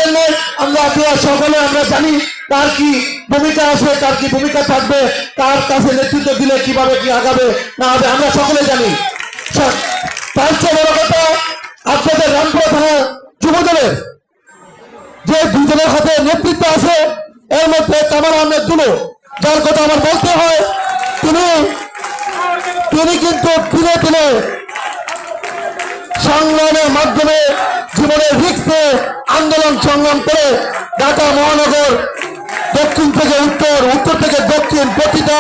জন্য আমরা আপনারা সকলে আমরা জানি কার কি ভূমিকা আছে, কার কি ভূমিকা থাকবে, কার কাছে নেতৃত্ব দিলে কিভাবে কি আগাবে না হবে আমরা সকলে জানি। তার চেয়ে বড় কথা, আপনাদের রামপুরা থানা যুবদলের যে দুজনের হাতে নেতৃত্ব আছে, এর মধ্যে কামাল আহমেদ দুলু, যার কথা আমার বলতে হয়, তিনি কিন্তু ধীরে ধীরে সংগ্রামের মাধ্যমে জীবনের রিস্কে আন্দোলন সংগ্রাম করে ঢাকা মহানগর দক্ষিণ থেকে উত্তর, উত্তর থেকে দক্ষিণ প্রতিটা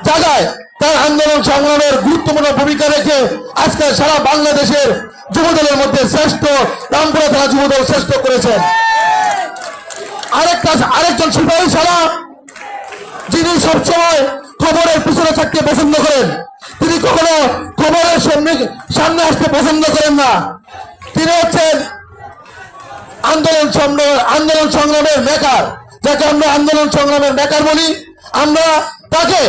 জায়গায় তার আন্দোলন সংগ্রামের গুরুত্বপূর্ণ ভূমিকা রেখে আজকে সারা বাংলাদেশের যুবদলের মধ্যে শ্রেষ্ঠ রামপুরা থানা যুবদল শ্রেষ্ঠ করেছেন। আরেকজন সিপাহী সারা, যিনি সবসময় খবরের পিছনে থাকতে পছন্দ করেন, তিনি কখনো খবরের সামনে আসতে পছন্দ করেন না। তিনি হচ্ছেন আন্দোলন সংগ্রামের মেকার, যাকে আমরা আন্দোলন সংগ্রামের মেকার বলি। আমরা তাকে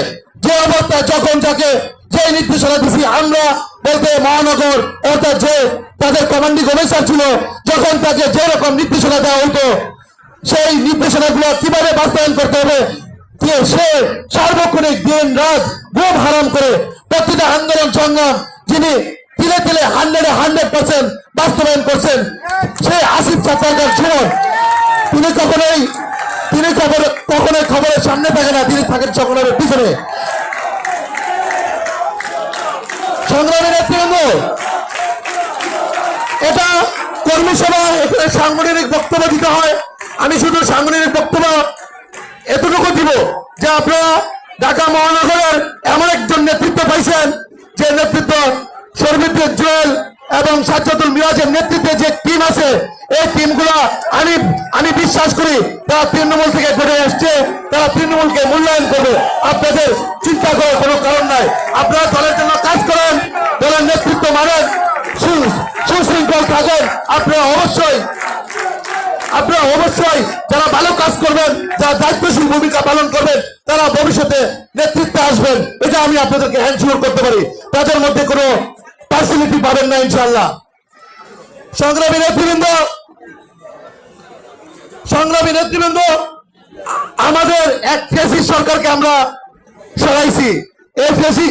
যে অবস্থায় যখন যাকে যে নির্দেশনা দিচ্ছি, আমরা বলতে মহানগর অর্থাৎ যে তাদের কমান্ডিং অফিসার ছিল, যখন তাকে যেরকম নির্দেশনা দেওয়া হতো সেই নির্দেশনাগুলো কিভাবে বাস্তবায়ন করতে হবে, সে সার্বক্ষণিক দিন রাত ঘুম হারাম করে প্রতিটা আন্দোলন সংগ্রাম যিনি তিলে তিলে 100% বাস্তবায়ন করছেন, সে আসিফ সরকার জীবন। তিনি কখনোই খবরের সামনে থাকে না, তিনি থাকেন সংগ্রামের পিছনে। সংগ্রামী নেতৃবৃন্দ, এটা কর্মী সভা, এখানে সাংগঠনিক বক্তব্য দিতে হয়। আমি শুধু সাংগঠনিক বক্তব্য এতটুকু দিব যে আপনারা ঢাকা মহানগরের এমন একজন নেতৃত্ব পাইছেন, যে নেতৃত্ব শর্মিদ্দিন জুয়েল এবং সাজ্জাদুল মিরাজের নেতৃত্বে যে টিম আছে, এই টিমগুলো আমি বিশ্বাস করি তারা তৃণমূল থেকে গড়ে আসছে, তারা তৃণমূলকে মূল্যায়ন করবে। আপনাদের চিন্তা করার কোনো কারণ নাই। আপনারা দলের জন্য কাজ করেন, দলের নেতৃত্ব মানেন, সুশৃঙ্খল থাকেন। আপনারা অবশ্যই যারা ভালো কাজ করবেন, যারা দায়িত্বশীল ভূমিকা পালন করবেন, তারা ভবিষ্যতে নেতৃত্বে আসবেন, এটা আমি আপনাদেরকে এনশিওর করতে পারি। তাদের মধ্যে কোনো পার্সিয়ালিটি পাবেন না ইনশাআল্লাহ। সংগ্রামী নেতৃবৃন্দ, আমাদের এক ফ্যাসিস্ট সরকারকে আমরা সরাইছি। এই ফ্যাসিস্ট